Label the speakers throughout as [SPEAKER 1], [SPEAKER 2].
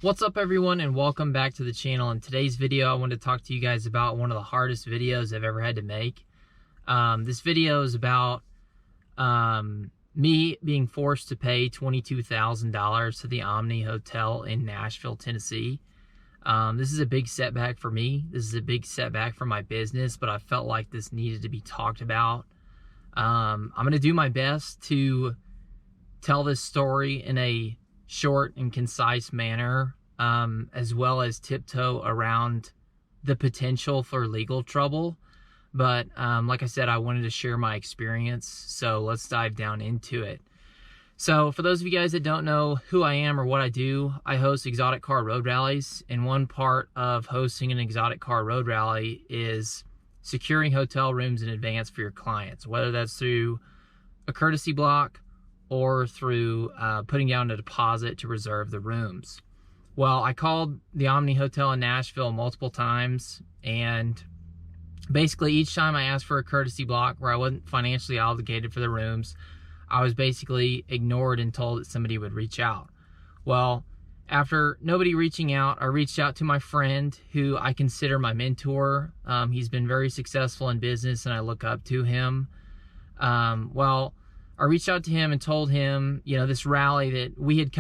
[SPEAKER 1] What's up everyone, and welcome back to the channel. In today's video I want to talk to you guys about one of the hardest videos I've ever had to make. This video is about me being forced to pay $22,000 to the Omni Hotel in Nashville, Tennessee. This is a big setback for me. This is a big setback for my business, but I felt like this needed to be talked about. I'm going to do my best to tell this story in a short and concise manner, as well as tiptoe around the potential for legal trouble. But like I said, I wanted to share my experience, so let's dive down into it. So for those of you guys that don't know who I am or what I do, I host exotic car road rallies, and one part of hosting an exotic car road rally is securing hotel rooms in advance for your clients, whether that's through a courtesy block or through putting down a deposit to reserve the rooms. Well, I called the Omni Hotel in Nashville multiple times, and basically each time I asked for a courtesy block where I wasn't financially obligated for the rooms, I was basically ignored and told that somebody would reach out. Well, after nobody reaching out, I reached out to my friend who I consider my mentor. He's been very successful in business and I look up to him. Well, I reached out to him and told him, you know, this rally that we had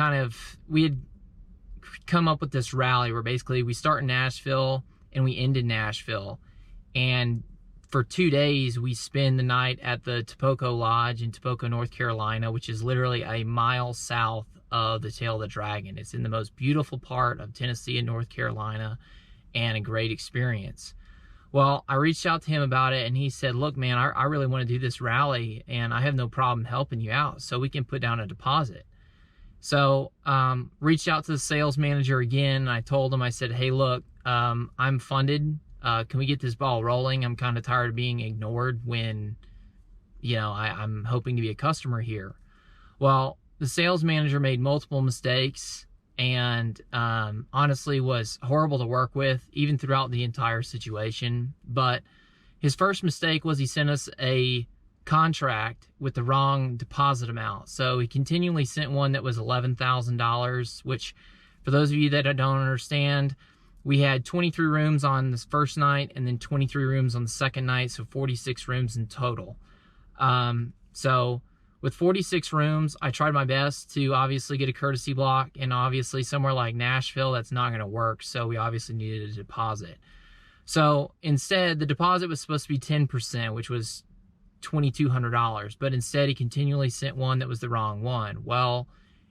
[SPEAKER 1] come up with this rally where basically we start in Nashville and we end in Nashville. And for 2 days, we spend the night at the Topoko Lodge in Topoko, North Carolina, which is literally a mile south of the Tail of the Dragon. It's in the most beautiful part of Tennessee and North Carolina, and a great experience. Well, I reached out to him about it, and he said, look, man, I really want to do this rally, and I have no problem helping you out, so we can put down a deposit. So reached out to the sales manager again, and I told him, I said, hey, look, I'm funded. Can we get this ball rolling? I'm kind of tired of being ignored when, you know, I'm hoping to be a customer here. Well, the sales manager made multiple mistakes, and honestly was horrible to work with even throughout the entire situation. But his first mistake was he sent us a contract with the wrong deposit amount. So he continually sent one that was $11,000, which, for those of you that don't understand, we had 23 rooms on this first night and then 23 rooms on the second night, so 46 rooms in total. So with 46 rooms, I tried my best to obviously get a courtesy block, and obviously somewhere like Nashville, that's not going to work, so we obviously needed a deposit. So instead, the deposit was supposed to be 10%, which was $2,200, but instead he continually sent one that was the wrong one. Well,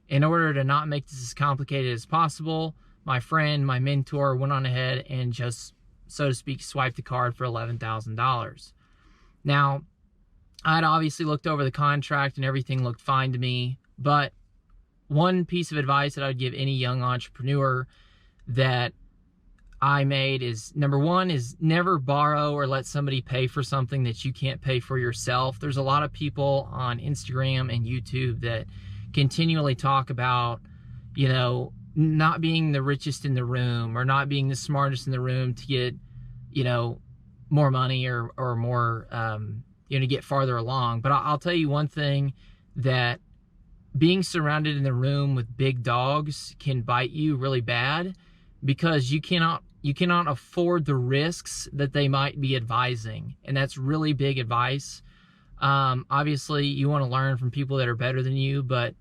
[SPEAKER 1] in order to not make this as complicated as possible, my friend, my mentor, went on ahead and just, so to speak, swiped the card for $11,000. Now, I'd obviously looked over the contract and everything looked fine to me, but one piece of advice that I would give any young entrepreneur that I made is, number one, is never borrow or let somebody pay for something that you can't pay for yourself. There's a lot of people on Instagram and YouTube that continually talk about, you know, not being the richest in the room or not being the smartest in the room to get, you know, more money or more, you know, to get farther along. But I'll tell you one thing, that being surrounded in the room with big dogs can bite you really bad, because you cannot afford the risks that they might be advising. And that's really big advice. Obviously you want to learn from people that are better than you, but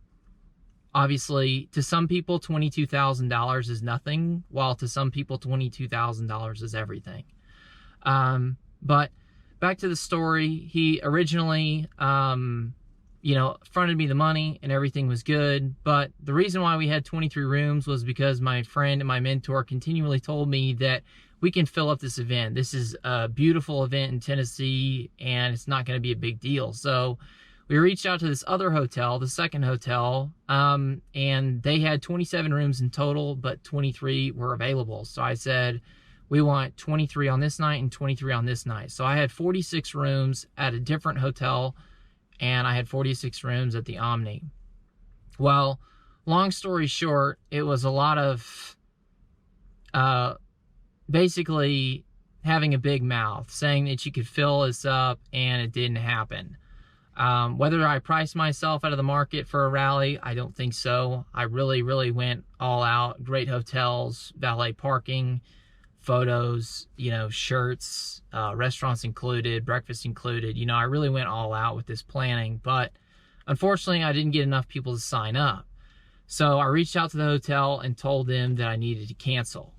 [SPEAKER 1] obviously to some people $22,000 is nothing, while to some people $22,000 is everything. But back to the story, he originally, you know, fronted me the money and everything was good. But the reason why we had 23 rooms was because my friend and my mentor continually told me that we can fill up this event. This is a beautiful event in Tennessee and it's not going to be a big deal. So we reached out to this other hotel, the second hotel, and they had 27 rooms in total, but 23 were available. So I said, we want 23 on this night and 23 on this night. So I had 46 rooms at a different hotel, and I had 46 rooms at the Omni. Well, long story short, it was a lot of basically having a big mouth, saying that you could fill this up, and it didn't happen. Whether I priced myself out of the market for a rally, I don't think so. I really went all out. Great hotels, valet parking, photos, shirts, restaurants included, breakfast included. I really went all out with this planning, but unfortunately I didn't get enough people to sign up. So I reached out to the hotel and told them that I needed to cancel.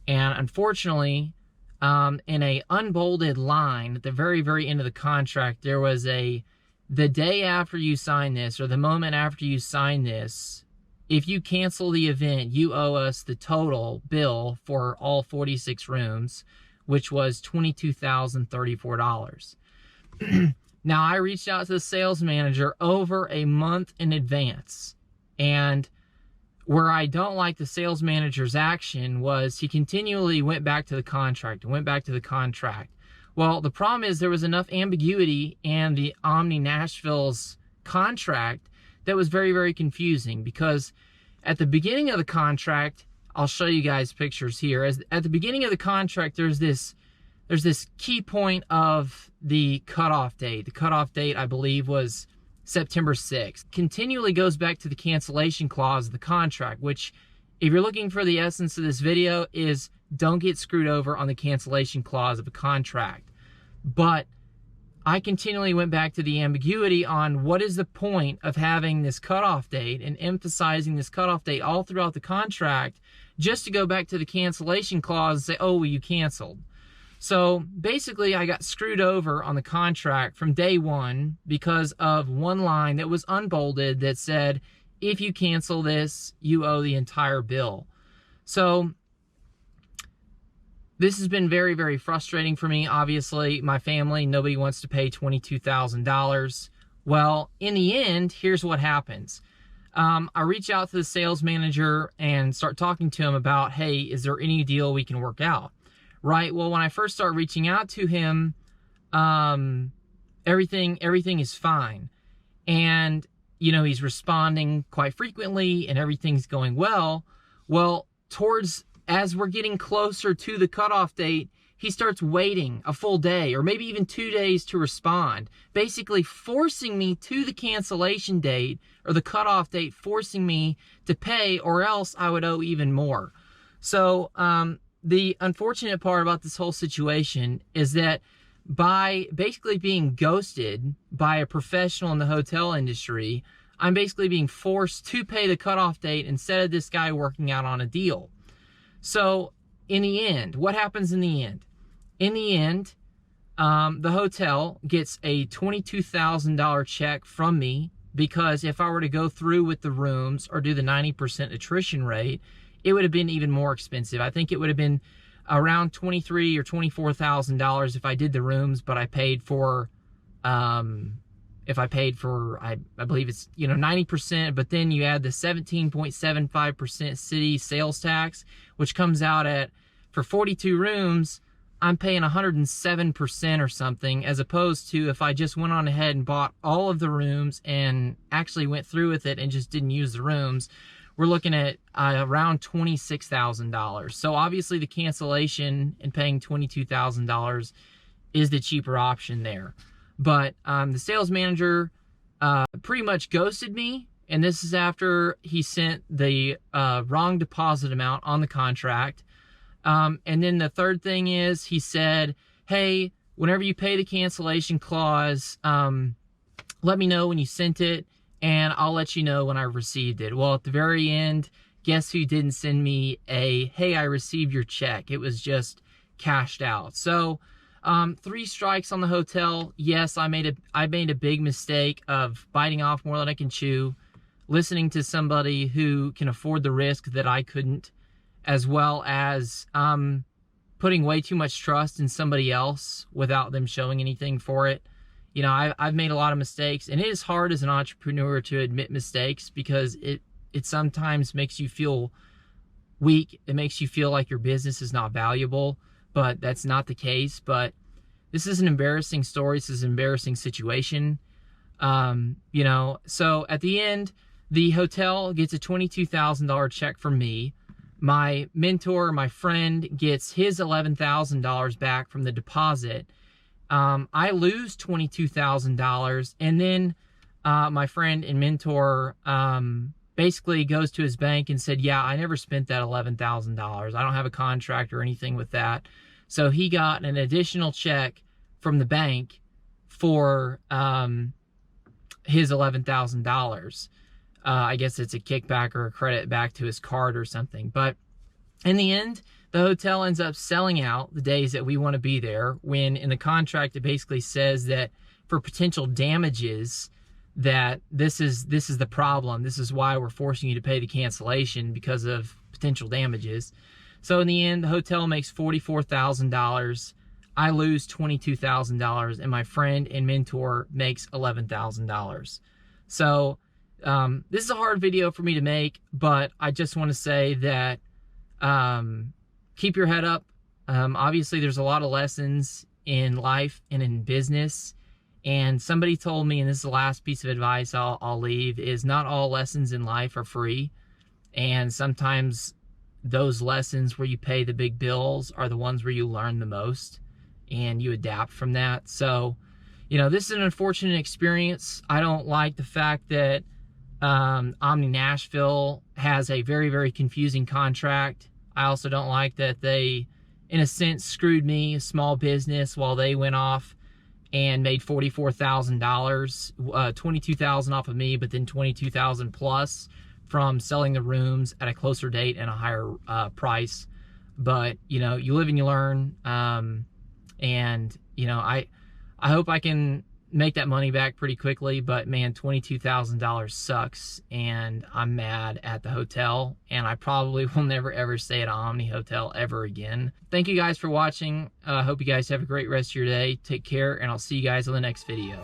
[SPEAKER 1] And unfortunately, in a unbolded line at the very end of the contract, there was the day after you sign this, or the moment after you sign this, if you cancel the event, you owe us the total bill for all 46 rooms, which was $22,034. Now, I reached out to the sales manager over a month in advance, and where I don't like the sales manager's action was he continually went back to the contract and went back to the contract. Well, the problem is there was enough ambiguity in the Omni Nashville's contract that was very confusing, because at the beginning of the contract, I'll show you guys pictures here. At the beginning of the contract, there's this key point of the cutoff date. The cutoff date, I believe, was September 6th. Continually goes back to the cancellation clause of the contract, which, if you're looking for the essence of this video, is don't get screwed over on the cancellation clause of a contract. But I continually went back to the ambiguity on what is the point of having this cutoff date and emphasizing this cutoff date all throughout the contract, just to go back to the cancellation clause and say, oh, well, you canceled. So basically, I got screwed over on the contract from day one because of one line that was unbolded that said, if you cancel this, you owe the entire bill. So this has been very frustrating for me. Obviously, my family, nobody wants to pay $22,000. Well, in the end, here's what happens. I reach out to the sales manager and start talking to him about, hey, is there any deal we can work out? Right? Well, when I first start reaching out to him, everything is fine. And, he's responding quite frequently and everything's going well. Well, as we're getting closer to the cutoff date, he starts waiting a full day or maybe even 2 days to respond, basically forcing me to the cancellation date or the cutoff date, forcing me to pay, or else I would owe even more. So, the unfortunate part about this whole situation is that by basically being ghosted by a professional in the hotel industry, I'm basically being forced to pay the cutoff date instead of this guy working out on a deal. So in the end, what happens in the end? In the end, the hotel gets a $22,000 check from me, because if I were to go through with the rooms or do the 90% attrition rate, it would have been even more expensive. I think it would have been around $23,000 or $24,000 if I did the rooms, but I paid for, I believe it's, 90%, but then you add the 17.75% city sales tax, which comes out at, for 42 rooms, I'm paying 107% or something, as opposed to if I just went on ahead and bought all of the rooms and actually went through with it and just didn't use the rooms, we're looking at around $26,000. So obviously the cancellation and paying $22,000 is the cheaper option there. But the sales manager pretty much ghosted me, and this is after he sent the wrong deposit amount on the contract. And then the third thing is he said, hey, whenever you pay the cancellation clause, let me know when you sent it, and I'll let you know when I received it. Well, at the very end, guess who didn't send me a, hey, I received your check? It was just cashed out. So 3 strikes on the hotel. Yes, I made a big mistake of biting off more than I can chew, listening to somebody who can afford the risk that I couldn't, as well as putting way too much trust in somebody else without them showing anything for it. I've made a lot of mistakes, and it is hard as an entrepreneur to admit mistakes, because it sometimes makes you feel weak. It makes you feel like your business is not valuable, but that's not the case. But this is an embarrassing story. This is an embarrassing situation. So at the end, the hotel gets a $22,000 check from me. My mentor, my friend, gets his $11,000 back from the deposit. I lose $22,000, and then my friend and mentor basically goes to his bank and said, yeah, I never spent that $11,000. I don't have a contract or anything with that. So he got an additional check from the bank for his $11,000. I guess it's a kickback or a credit back to his card or something. But in the end, the hotel ends up selling out the days that we want to be there, when in the contract it basically says that for potential damages, that this is the problem. This is why we're forcing you to pay the cancellation, because of potential damages. So in the end, the hotel makes $44,000. I lose $22,000, and my friend and mentor makes $11,000. So this is a hard video for me to make, but I just want to say that keep your head up. Obviously, there's a lot of lessons in life and in business. And somebody told me, and this is the last piece of advice I'll leave, is not all lessons in life are free. And sometimes those lessons where you pay the big bills are the ones where you learn the most and you adapt from that. So, you know, this is an unfortunate experience. I don't like the fact that Omni Nashville has a very, very confusing contract. I also don't like that they, in a sense, screwed me, a small business, while they went off and made $44,000, $22,000 off of me, but then $22,000 plus from selling the rooms at a closer date and a higher price. But, you know, you live and you learn. And, you know, I hope I can make that money back pretty quickly, but man, $22,000 sucks, and I'm mad at the hotel, and I probably will never ever stay at an Omni hotel ever again. Thank you guys for watching. Hope you guys have a great rest of your day. Take care, and I'll see you guys on the next video.